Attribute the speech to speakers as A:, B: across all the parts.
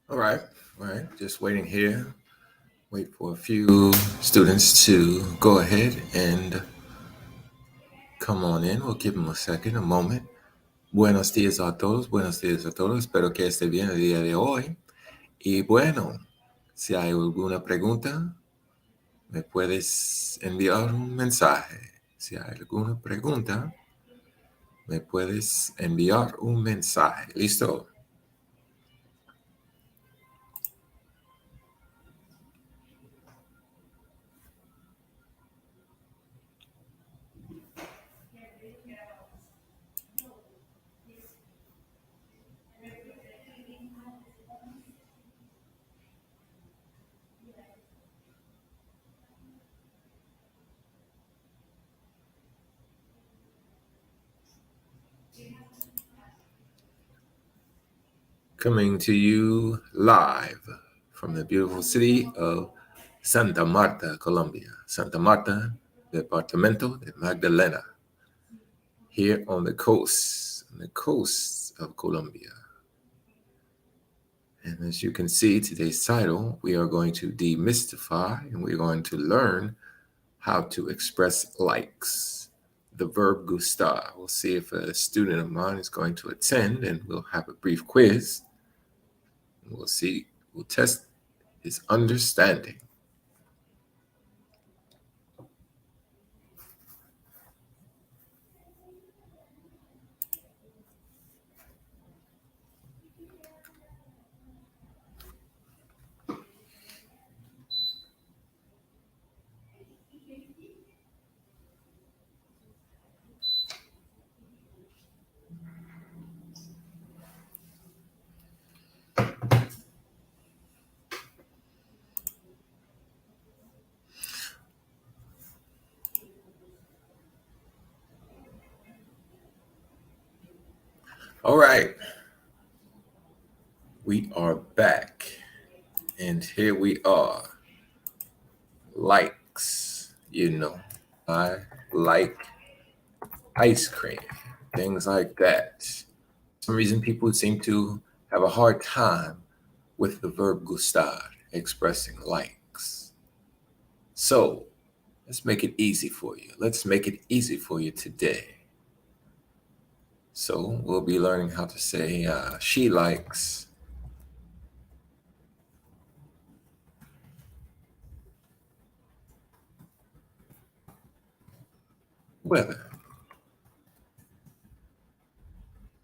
A: All right. Just waiting here. Wait for a few students to go ahead and come on in. We'll give them a second, a moment. Buenos días a todos. Buenos días a todos. Espero que esté bien el día de hoy. Y bueno, si hay alguna pregunta, me puedes enviar un mensaje. Si hay alguna pregunta, me puedes enviar un mensaje. ¿Listo? Coming to you live from the beautiful city of Santa Marta, Colombia. Santa Marta, Departamento de Magdalena, here on the coast of Colombia. And as you can see, today's title, we are going to demystify and we're going to learn how to express likes. The verb gustar. We'll see if a student of mine is going to attend and we'll have a brief quiz. We'll see, we'll test his understanding. All right, we are back, and here we are. Likes, I like ice cream, things like that. For some reason, people seem to have a hard time with the verb gustar, expressing likes. So let's make it easy for you. Let's make it easy for you today. So we'll be learning how to say she likes weather.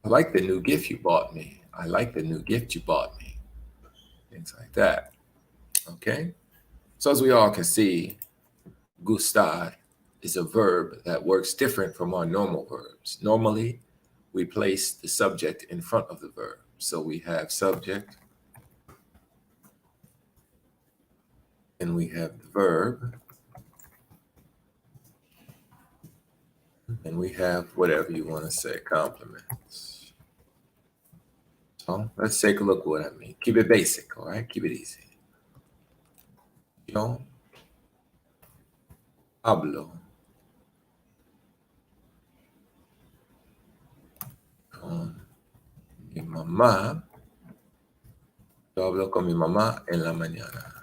A: I like the new gift you bought me. I like the new gift you bought me. Things like that. Okay? So as we all can see, gustar is a verb that works different from our normal verbs. Normally, we place the subject in front of the verb. So we have subject, and we have the verb, and we have whatever you want to say, compliments. So let's take a look at what I mean. Keep it basic, all right? Keep it easy. Yo hablo con mi mamá. Yo hablo con mi mamá en la mañana.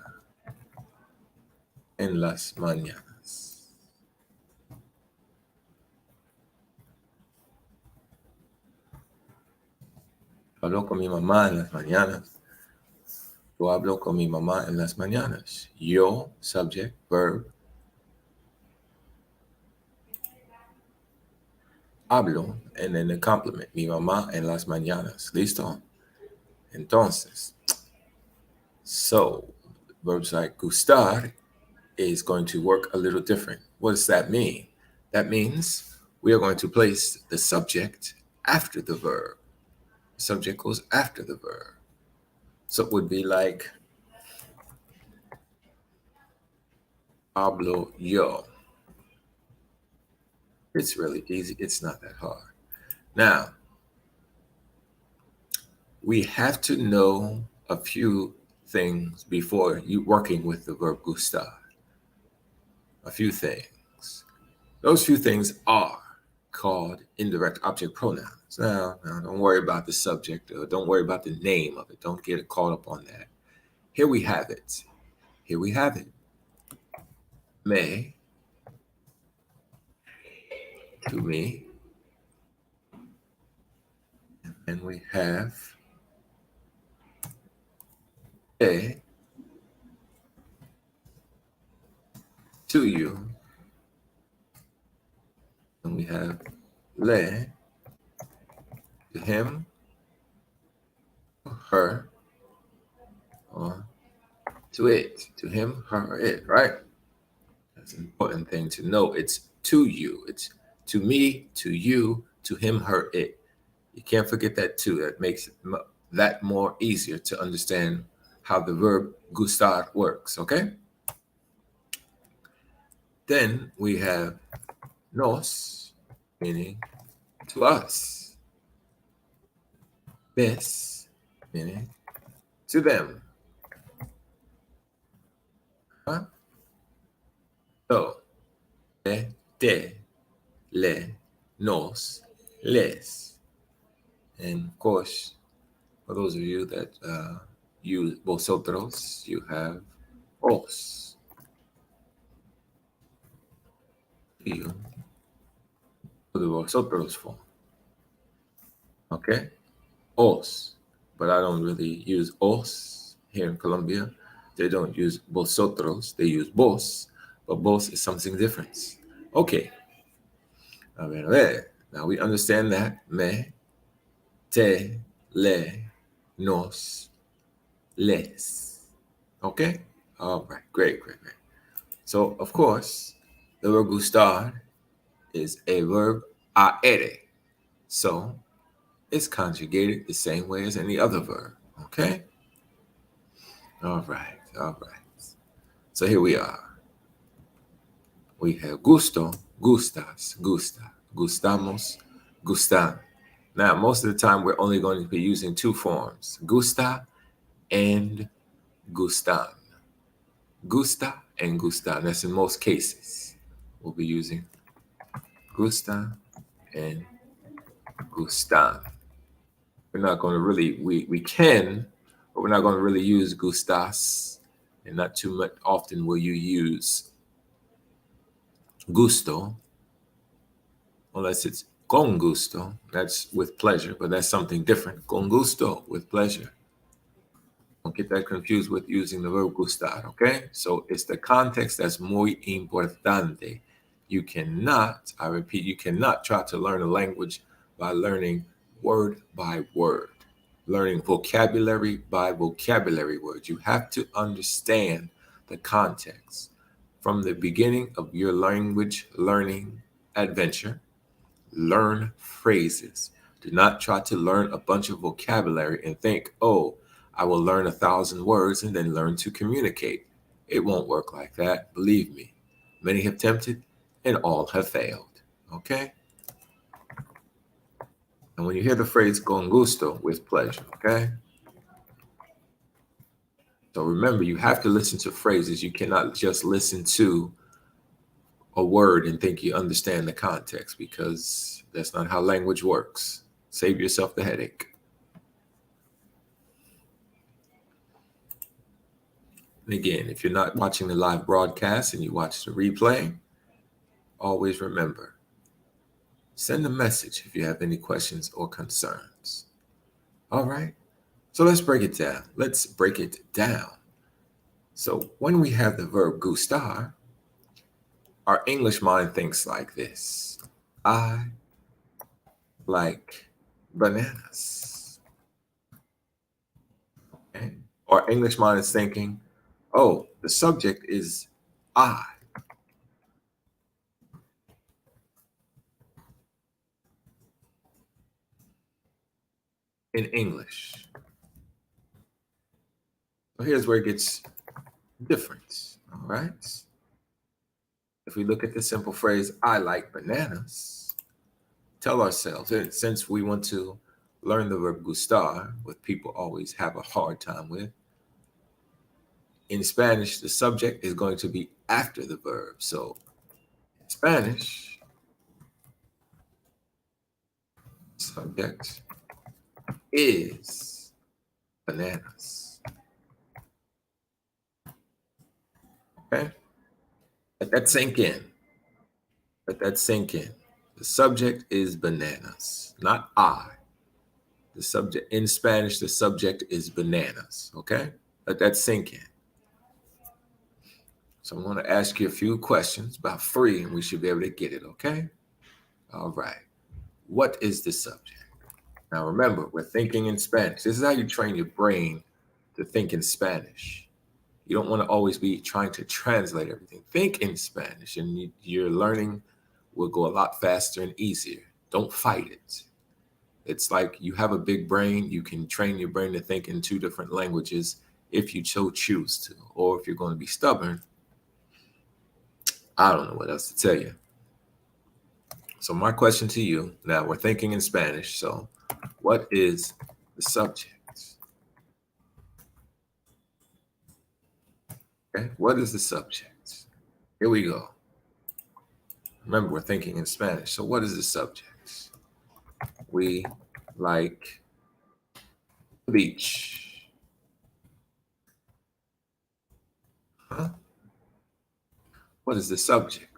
A: En las mañanas. Hablo con mi mamá en las mañanas. Yo hablo con mi mamá en las mañanas. Yo, subject, verb. Hablo, and then the complement. Mi mamá en las mañanas. ¿Listo? Entonces, so verbs like gustar is going to work a little different. What does that mean? That means we are going to place the subject after the verb. The subject goes after the verb. So it would be like, hablo yo. It's really easy. It's not that hard. Now, we have to know a few things before you working with the verb gustar. A few things. Those few things are called indirect object pronouns. Now, don't worry about the subject, or don't worry about the name of it. Don't get caught up on that. Here we have it. Here we have it. May, to me. And we have a, to you. And we have le, to him, or her, or to it, to him, her, or it, right? That's an important thing to know. It's to you. It's to me, to you, to him, her, it. You can't forget that too. That makes it that more easier to understand how the verb gustar works, okay? Then we have nos, meaning to us. Mes, meaning to them. Huh? So, te, le, nos, les. And of course, for those of you that use vosotros, you have os. You for the vosotros form. Okay? Os. But I don't really use os here in Colombia. They don't use vosotros, they use vos. But vos is something different. Okay. A ver. Now we understand that. Me, te, le, nos, les. Okay? All right. Great. So, of course, the verb gustar is a verb aere. So, it's conjugated the same way as any other verb. Okay? All right. So, here we are. We have gusto, gustas, gusta, gustamos, gustan. Now, most of the time, we're only going to be using two forms, gusta and gustan. Gusta and gustan. That's in most cases. We'll be using gusta and gustan. We're not going to really, we can, but we're not going to really use gustas. And not too much often will you use gusto, unless it's con gusto. That's with pleasure, but that's something different. Con gusto, with pleasure. Don't get that confused with using the verb gustar, okay? So it's the context that's muy importante. You cannot, I repeat, you cannot try to learn a language by learning word by word, learning vocabulary by vocabulary words. You have to understand the context from the beginning of your language learning adventure. Learn phrases. Do not try to learn a bunch of vocabulary and think, oh, I will learn 1,000 words and then learn to communicate. It won't work like that. Believe me. Many have attempted and all have failed. Okay? And when you hear the phrase con gusto, with pleasure, okay? So remember, you have to listen to phrases. You cannot just listen to a word and think you understand the context, because that's not how language works. Save yourself the headache. And again, if you're not watching the live broadcast and you watch the replay, always remember, send a message if you have any questions or concerns. All right, so let's break it down. So when we have the verb gustar, our English mind thinks like this. I like bananas. Okay? Our English mind is thinking, oh, the subject is I. In English. So here's where it gets different. All right. If we look at the simple phrase, I like bananas, tell ourselves, and since we want to learn the verb gustar, what people always have a hard time with, in Spanish, the subject is going to be after the verb. So in Spanish, Subject is bananas. Okay? Let that sink in. Let that sink in. The subject is bananas, not I. The subject in Spanish, the subject is bananas. Okay? Let that sink in. So I'm going to ask you a few questions, about 3, and we should be able to get it. Okay? All right. What is the subject? Now remember, we're thinking in Spanish. This is how you train your brain to think in Spanish. You don't want to always be trying to translate everything. Think in Spanish, and your learning will go a lot faster and easier. Don't fight it. It's like you have a big brain. You can train your brain to think in 2 different languages if you so choose to. Or if you're going to be stubborn, I don't know what else to tell you. So my question to you, now we're thinking in Spanish. So what is the subject? Okay, what is the subject? Here we go. Remember, we're thinking in Spanish. So what is the subject? We like the beach. Huh? What is the subject?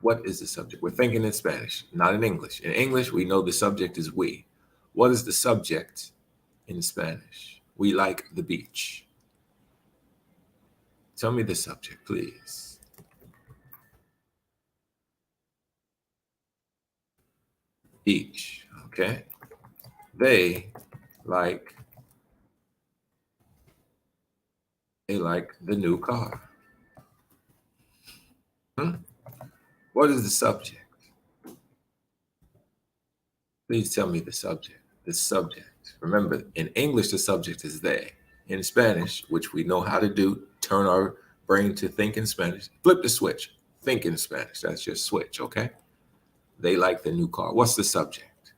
A: What is the subject? We're thinking in Spanish, not in English. In English, we know the subject is we. What is the subject in Spanish? We like the beach. Tell me the subject, please. Beach, okay? They like the new car. Hmm? What is the subject? Please tell me the subject. The subject. Remember, in English, the subject is they. In Spanish, which we know how to do, turn our brain to think in Spanish, flip the switch. Think in Spanish. That's your switch, okay? They like the new car. What's the subject?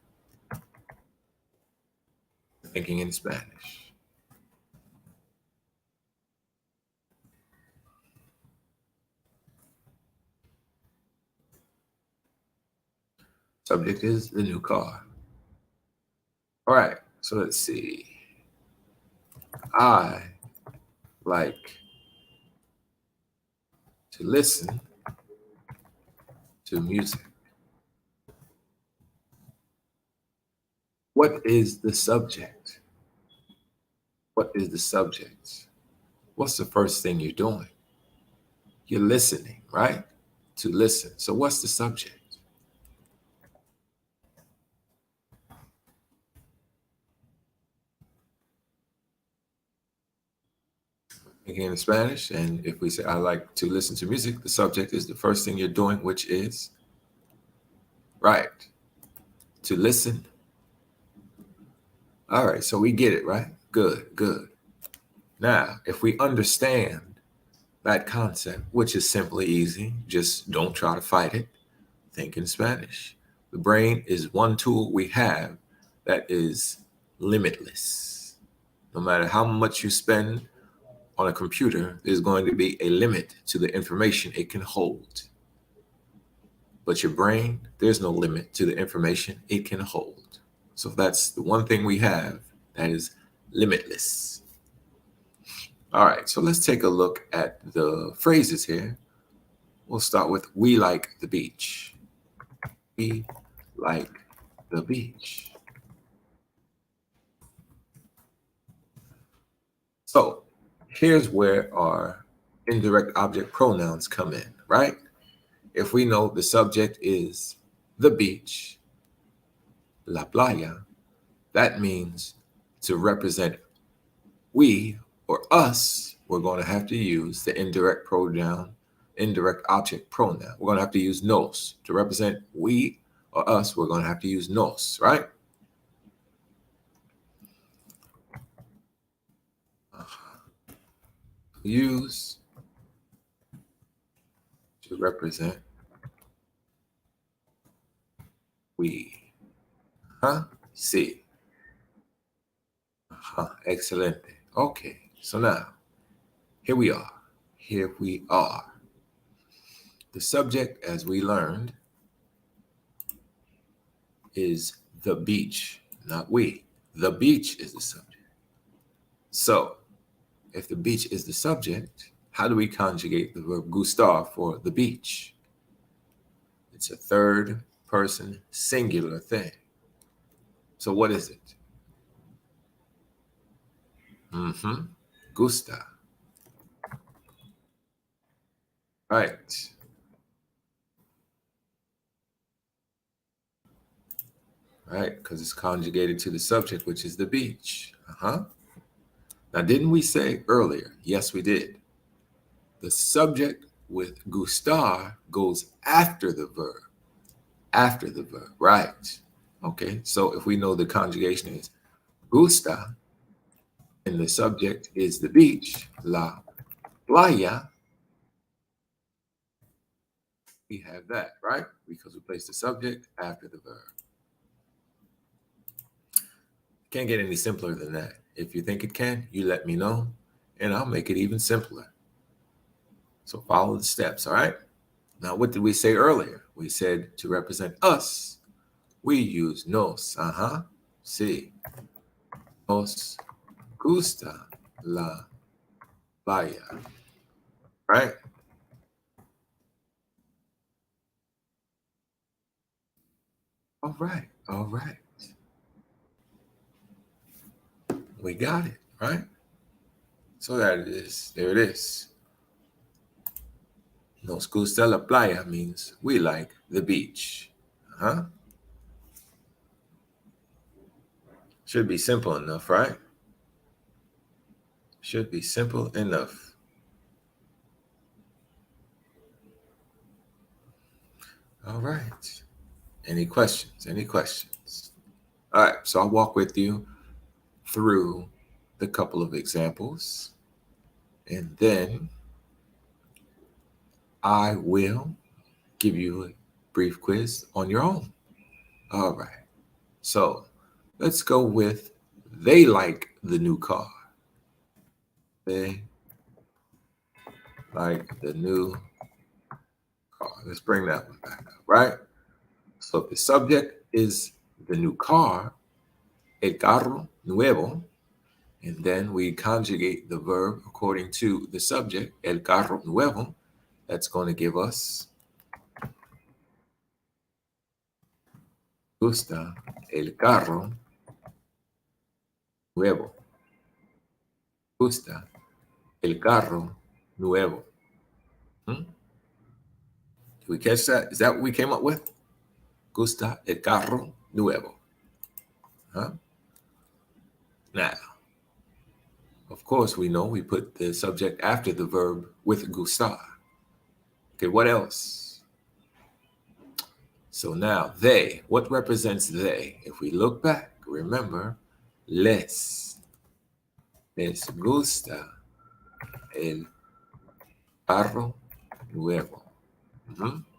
A: Thinking in Spanish. Subject is the new car. All right, so let's see. I like to listen to music. What is the subject? What is the subject? What's the first thing you're doing? You're listening, right? To listen. So what's the subject? Again, in Spanish, and if we say I like to listen to music, the subject is the first thing you're doing, which is right. To listen. All right, so we get it, right? Good, good. Now, if we understand that concept, which is simply easy, just don't try to fight it. Think in Spanish. The brain is one tool we have that is limitless. No matter how much you spend on a computer, there's going to be a limit to the information it can hold. But your brain, there's no limit to the information it can hold. So that's the one thing we have that is limitless. All right, so let's take a look at the phrases here. We'll start with we like the beach. We like the beach. So here's where our indirect object pronouns come in, right? If we know the subject is the beach, la playa, that means to represent we or us, we're going to have to use the indirect pronoun, indirect object pronoun. We're going to have to use nos. To represent we or us, we're going to have to use nos, right? Use to represent we. Huh? Sí. Excelente. Okay, so now, here we are. Here we are. The subject, as we learned, is the beach, not we. The beach is the subject. So if the beach is the subject, how do we conjugate the verb gustar for the beach? It's a third person singular thing. So what is it? Gusta. Right. Right, because it's conjugated to the subject, which is the beach. Now, didn't we say earlier? Yes, we did. The subject with gustar goes after the verb. After the verb, right. Okay, so if we know the conjugation is gusta, and the subject is the beach, la playa, we have that, right? Because we place the subject after the verb. Can't get any simpler than that. If you think it can, you let me know, and I'll make it even simpler. So follow the steps, all right? Now, what did we say earlier? We said to represent us, we use nos. Sí. Nos gusta la playa. Right? All right. All right. We got it, right? So that it is. There it is. Nos gusta la playa means we like the beach. Should be simple enough, right? Should be simple enough. All right. Any questions? Any questions? All right. So I'll walk with you through the couple of examples, and then I will give you a brief quiz on your own. All right. So let's go with they like the new car. They like the new car. Let's bring that one back up, right? So if the subject is the new car, el carro nuevo, and then we conjugate the verb according to the subject, el carro nuevo, that's going to give us gusta el carro nuevo. Gusta el carro nuevo. Did we catch that? Is that what we came up with? Gusta el carro nuevo. Now, of course, we know we put the subject after the verb with gustar. Okay, what else? So now, they. What represents they? If we look back, remember, les gusta el carro nuevo.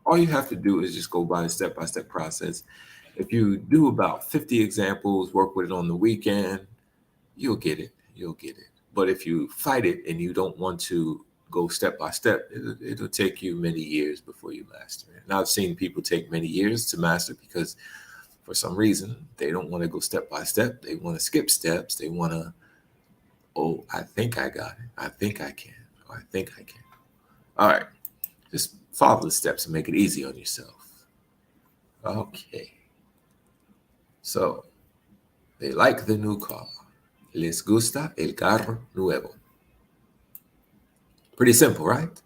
A: All you have to do is just go by a step-by-step process. If you do about 50 examples, work with it on the weekend, you'll get it. You'll get it. But if you fight it and you don't want to go step by step, it'll take you many years before you master it. And I've seen people take many years to master because for some reason they don't want to go step by step. They want to skip steps. They want to, oh, I think I got it. I think I can. Or I think I can. All right. Just follow the steps and make it easy on yourself. Okay. So they like the new car. Les gusta el carro nuevo. Pretty simple, right?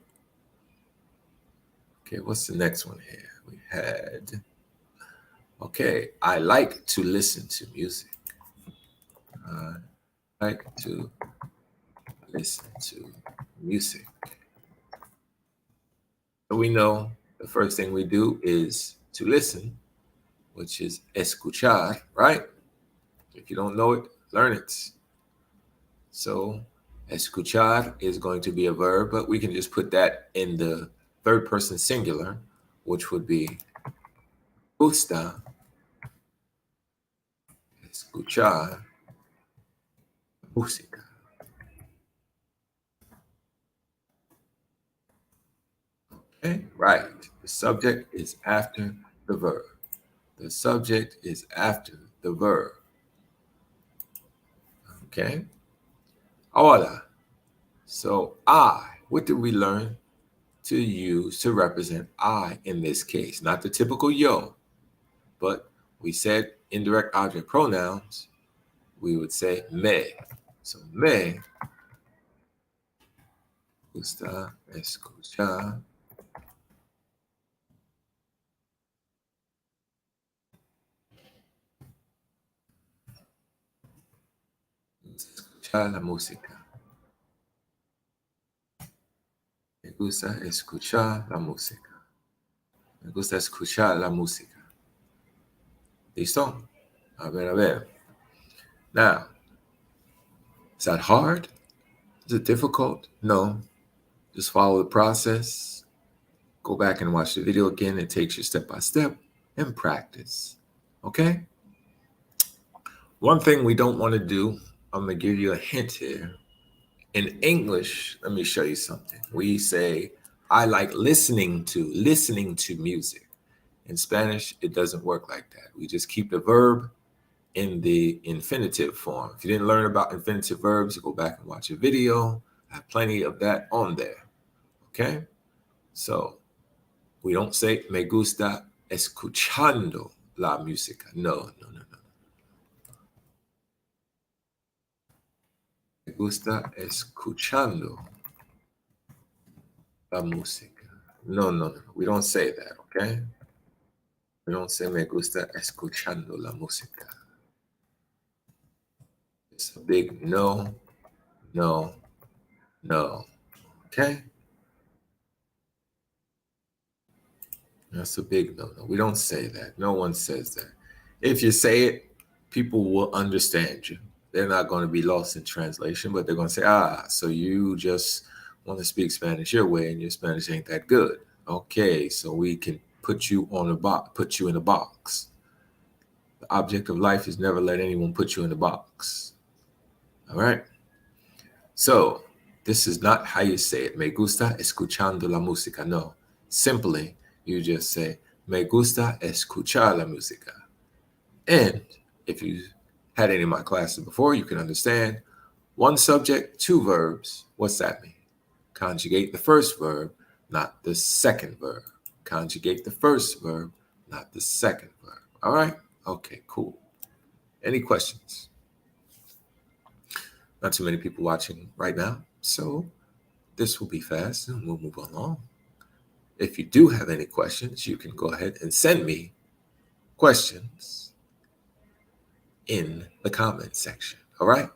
A: Okay, what's the next one here? We had, okay, I like to listen to music. I like to listen to music. So we know the first thing we do is to listen, which is escuchar, right? If you don't know it, learn it. So escuchar is going to be a verb, but we can just put that in the third person singular, which would be gusta escuchar música. Okay, right. The subject is after the verb. The subject is after the verb. Okay? Ahora. So I, what did we learn to use to represent I in this case? Not the typical yo, but we said indirect object pronouns. We would say me. So me gusta escuchar la música. Me gusta escuchar la música. Me gusta escuchar la música. ¿Listo? A ver, a ver. Now, is that hard? Is it difficult? No. Just follow the process. Go back and watch the video again. It takes you step by step and practice. Okay? One thing we don't want to do, I'm going to give you a hint here. In English, let me show you something. We say, I like listening to music. In Spanish, it doesn't work like that. We just keep the verb in the infinitive form. If you didn't learn about infinitive verbs, go back and watch a video. I have plenty of that on there. Okay? So we don't say me gusta escuchando la música. No. Me gusta escuchando la música. No. We don't say that, okay? We don't say me gusta escuchando la música. It's a big no. Okay? That's a big no. We don't say that. No one says that. If you say it, people will understand you. They're not going to be lost in translation, but they're going to say, so you just want to speak Spanish your way and your Spanish ain't that good. Okay, so we can put you in a box. The object of life is never let anyone put you in a box. All right? So this is not how you say it. Me gusta escuchando la música. No. Simply, you just say, me gusta escuchar la música. And if you had any of my classes before, you can understand one subject, two verbs. What's that mean? Conjugate the first verb, not the second verb. Conjugate the first verb, not the second verb. All right? Okay, cool. Any questions? Not too many people watching right now, so this will be fast and we'll move along. If you do have any questions, you can go ahead and send me questions in the comment section. All right?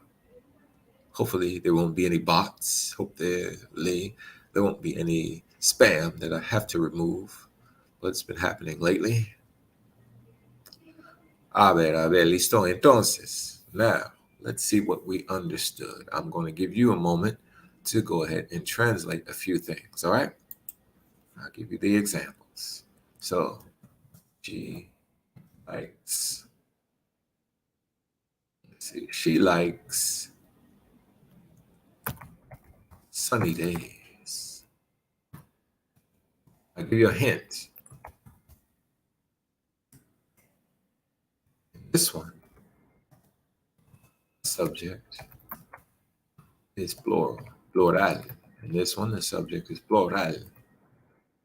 A: Hopefully there won't be any bots. Hopefully there won't be any spam that I have to remove. What's been happening lately? A ver, listo. Entonces, now let's see what we understood. I'm going to give you a moment to go ahead and translate a few things. All right? I'll give you the examples. So, she likes. Let's see. She likes sunny days. I'll give you a hint. This one, subject is plural. And this one, the subject is plural. How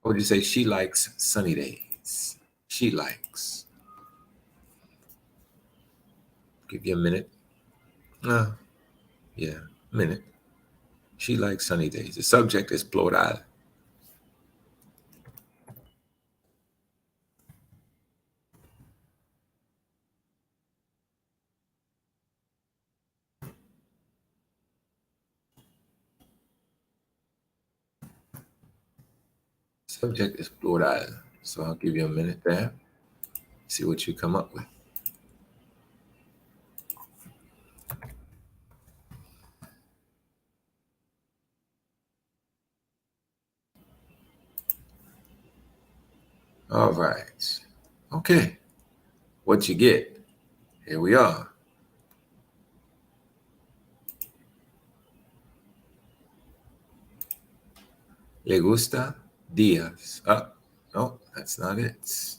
A: would you say she likes sunny days? She likes. Give you a minute. Minute. She likes sunny days. The subject is plural. Subject is plural. So I'll give you a minute there. See what you come up with. All right. Okay. What you get? Here we are. Le gusta días. No, that's not it.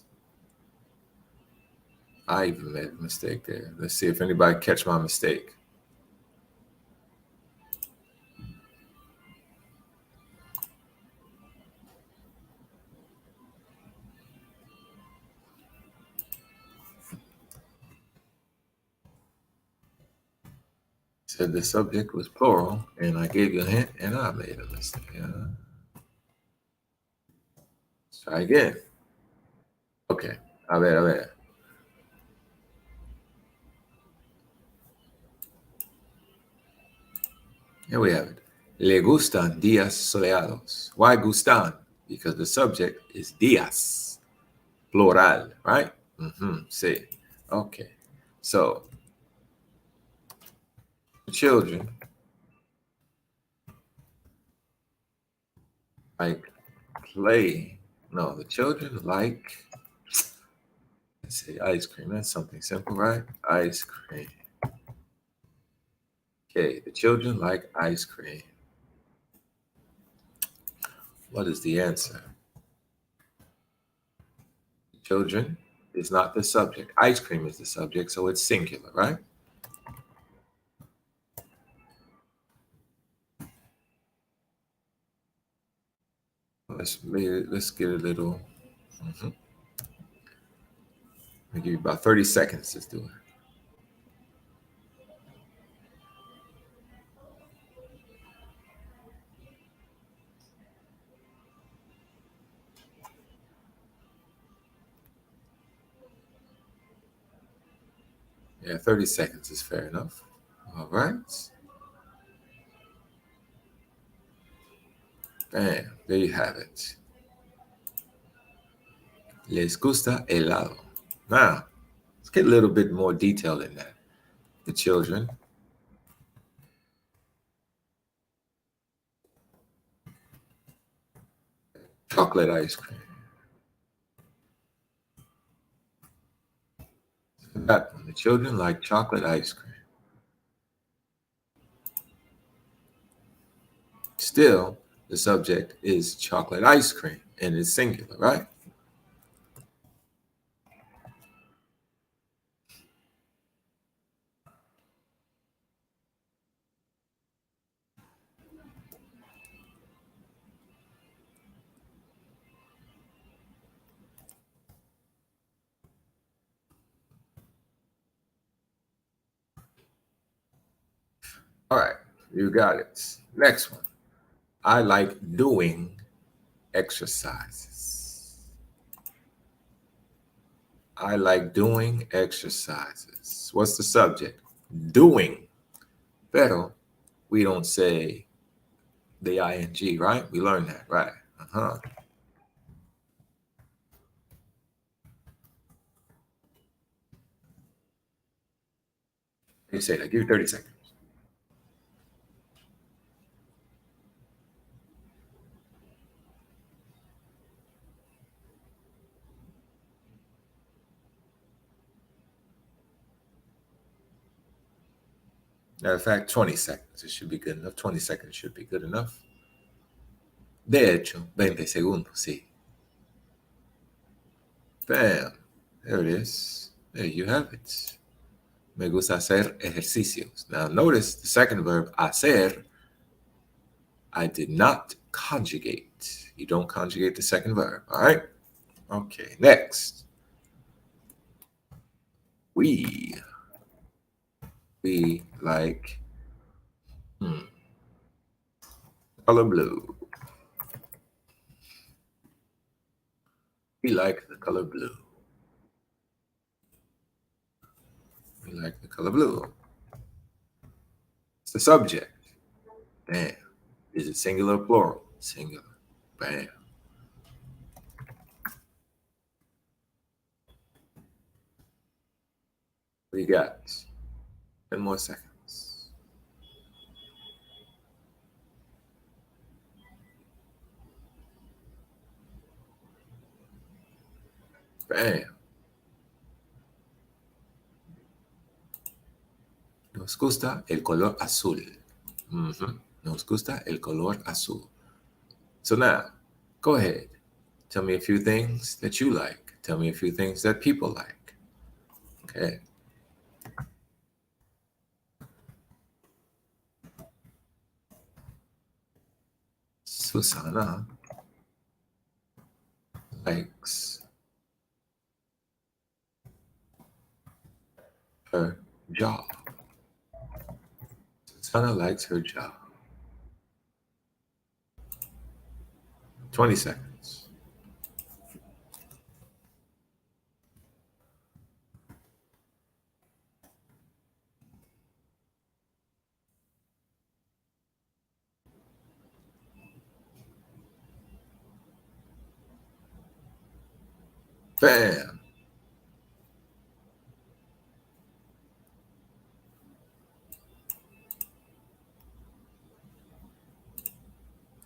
A: I even made a mistake there. Let's see if anybody catch my mistake. Said the subject was plural, and I gave you a hint, and I made a mistake. Let's try again. Okay, a ver. Here we have it. Le gustan días soleados. Why gustan? Because the subject is días, plural, right? Sí. Okay. So, the children like play. No, the children like, let's say ice cream. That's something simple, right? Ice cream. Okay, the children like ice cream. What is the answer? Children is not the subject. Ice cream is the subject, so it's singular, right? Let's get a little. I'll give you about 30 seconds to do it. Yeah, 30 seconds is fair enough. All right. Bam, there you have it. Les gusta helado. Now, let's get a little bit more detailed in that. The children chocolate ice cream. That one. The children like chocolate ice cream. Still, the subject is chocolate ice cream and it's singular, right? All right, you got it. Next one. I like doing exercises. I like doing exercises. What's the subject? Doing. Pero we don't say the ing, right? We learned that, right? You say that. Give you 30 seconds. Matter of fact, 20 seconds. It should be good enough. 20 seconds should be good enough. De hecho, 20 segundos, sí. Bam. There it is. There you have it. Me gusta hacer ejercicios. Now, notice the second verb, hacer, I did not conjugate. You don't conjugate the second verb, all right? Okay, next. We like color blue. We like the color blue. We like the color blue. It's the subject. Bam. Is it singular or plural? Singular. Bam. We got 10 more seconds. Bam. Nos gusta el color azul. Nos gusta el color azul. So now, go ahead. Tell me a few things that you like. Tell me a few things that people like. Okay. Susana likes her job. Susana likes her job. 20 seconds. Bam.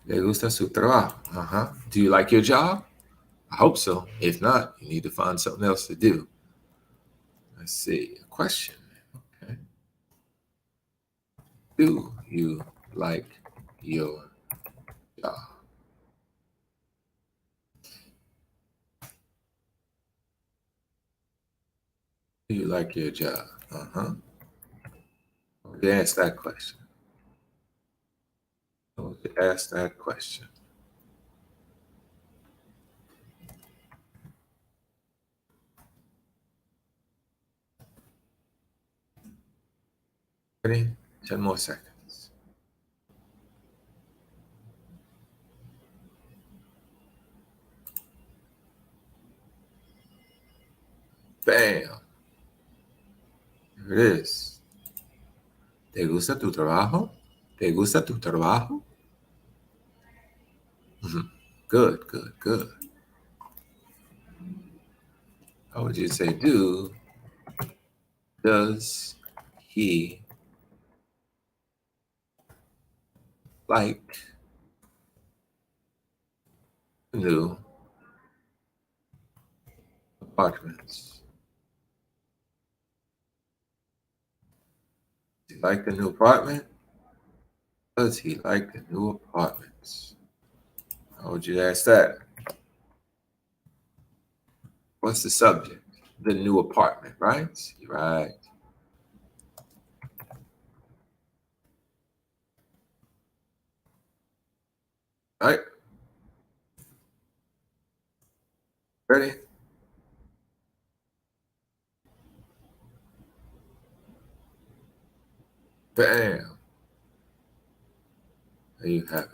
A: Le gusta su trabajo. Do you like your job? I hope so. If not, you need to find something else to do. Let's see. A question. Okay. Do you like your job? Do you like your job? Ask that question. Ask that question. Ready? 10 more seconds. Bam. Here it is. ¿Te gusta tu trabajo? ¿Te gusta tu trabajo? Good, good, good. How would you say does he like new apartments? Does he like the new apartment? Does he like the new apartments? How would you ask that? What's the subject? The new apartment, right? Right. All right. Ready? Bam. There you have it.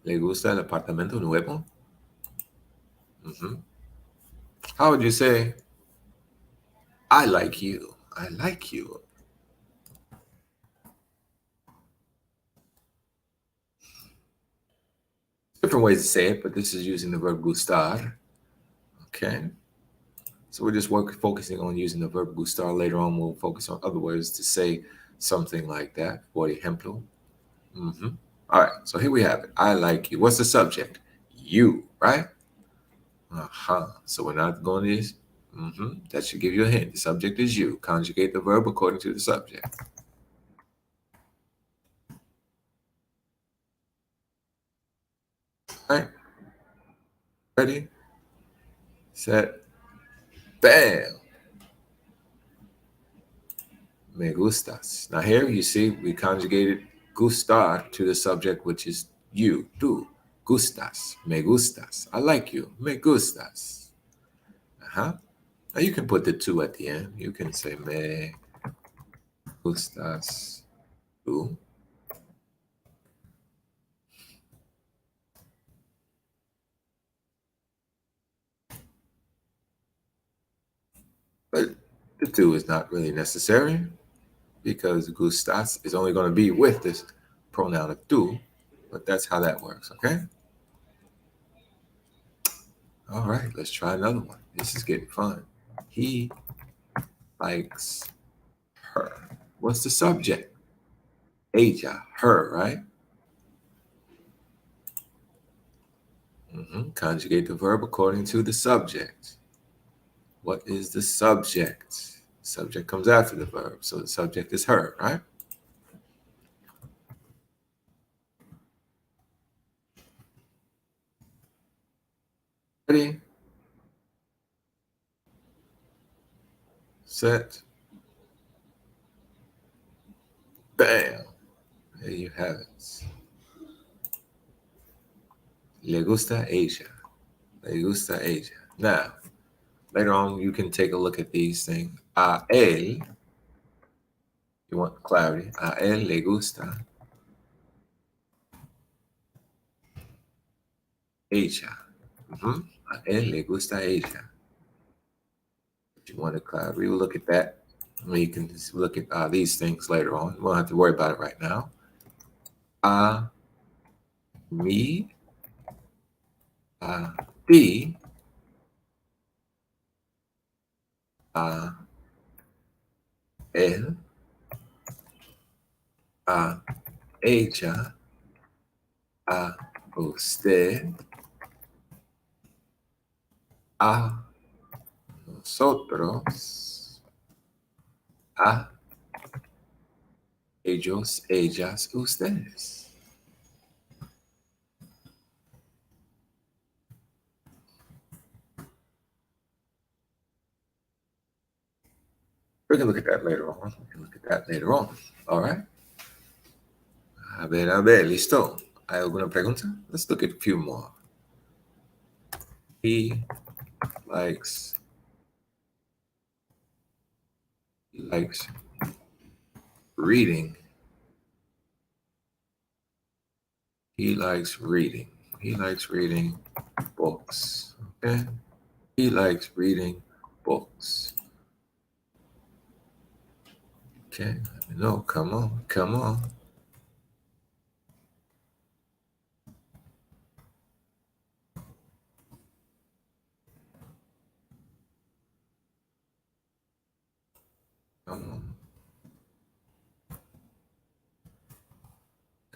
A: ¿Le gusta el apartamento nuevo? How would you say, I like you? I like you. Different ways to say it, but this is using the verb gustar. Okay. So we're just focusing on using the verb gustar. Later on, we'll focus on other words to say something like that. Por ejemplo. All right. So here we have it. I like you. What's the subject? You, right? So we're not going to this. That should give you a hint. The subject is you. Conjugate the verb according to the subject. All right. Ready, set, bam. Me gustas. Now here you see we conjugated gustar to the subject, which is you, tú. Gustas, me gustas. I like you, me gustas. Now you can put the tú at the end. You can say me gustas tú. But the tú is not really necessary because gustas is only going to be with this pronoun of tú. But that's how that works, okay? All right, let's try another one. This is getting fun. He likes her. What's the subject? Ella, her, right? Conjugate the verb according to the subject. What is the subject? Subject comes after the verb, so the subject is her, right? Ready, set. Bam! There you have it. Le gusta ella. Le gusta ella. Now, later on, you can take a look at these things. A él, you want clarity. A él le gusta ella. A él le gusta ella. If you want to clarity, we'll look at that. We can look at these things later on. We won't have to worry about it right now. A mí, a ti, a él, a ella, a usted, a nosotros, a ellos, ellas, ustedes. We can look at that later on. All right. A ver, listo. ¿Hay alguna pregunta? Let's look at a few more. He likes reading. He likes reading. He likes reading books. Okay. He likes reading books. Okay. No, come on. Come on.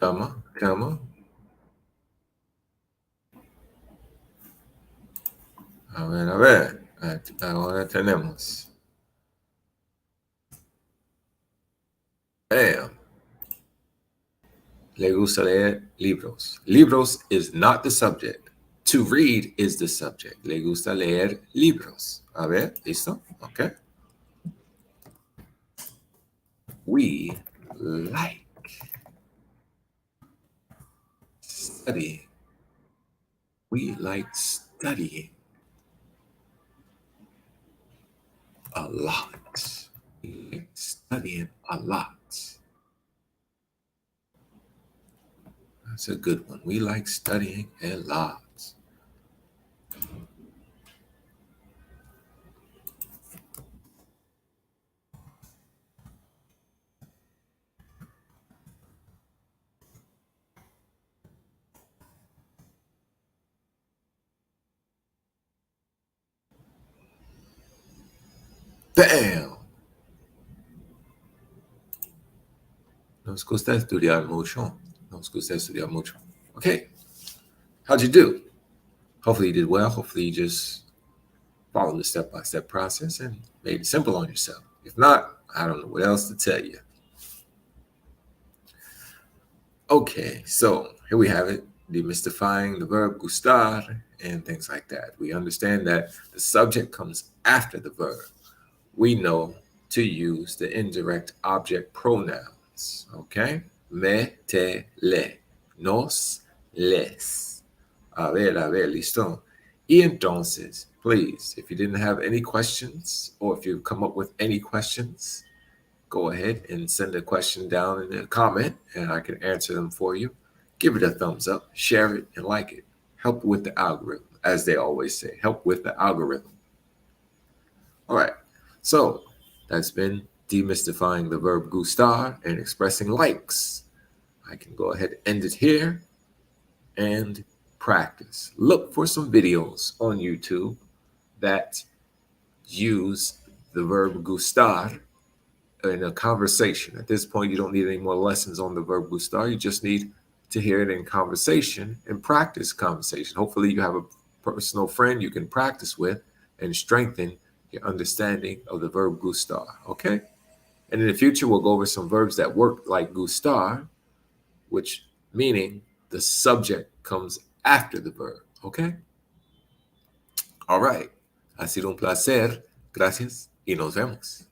A: A ver. Ahora tenemos. Bam. Le gusta leer libros. Libros is not the subject. To read is the subject. Le gusta leer libros. A ver, listo? Okay. We like studying. We like studying a lot. We like studying a lot. That's a good one. We like studying a lot. Bam! Nos gusta estudiar mucho. Okay. How'd you do? Hopefully you did well. Hopefully you just followed the step-by-step process and made it simple on yourself. If not, I don't know what else to tell you. Okay, so here we have it, demystifying the verb gustar and things like that. We understand that the subject comes after the verb. We know to use the indirect object pronouns, okay? Me, te, le, nos, les. A ver, listo. Y entonces, please, if you didn't have any questions or if you've come up with any questions, go ahead and send a question down in the comment and I can answer them for you. Give it a thumbs up, share it, and like it. Help with the algorithm, as they always say. Help with the algorithm. All right, so that's been demystifying the verb gustar and expressing likes. I can go ahead and end it here and practice. Look for some videos on YouTube that use the verb gustar in a conversation. At this point, you don't need any more lessons on the verb gustar. You just need to hear it in conversation and practice conversation. Hopefully you have a personal friend you can practice with and strengthen your understanding of the verb gustar, okay? And in the future, we'll go over some verbs that work like gustar, which meaning the subject comes after the verb, okay? All right. Ha sido un placer. Gracias y nos vemos.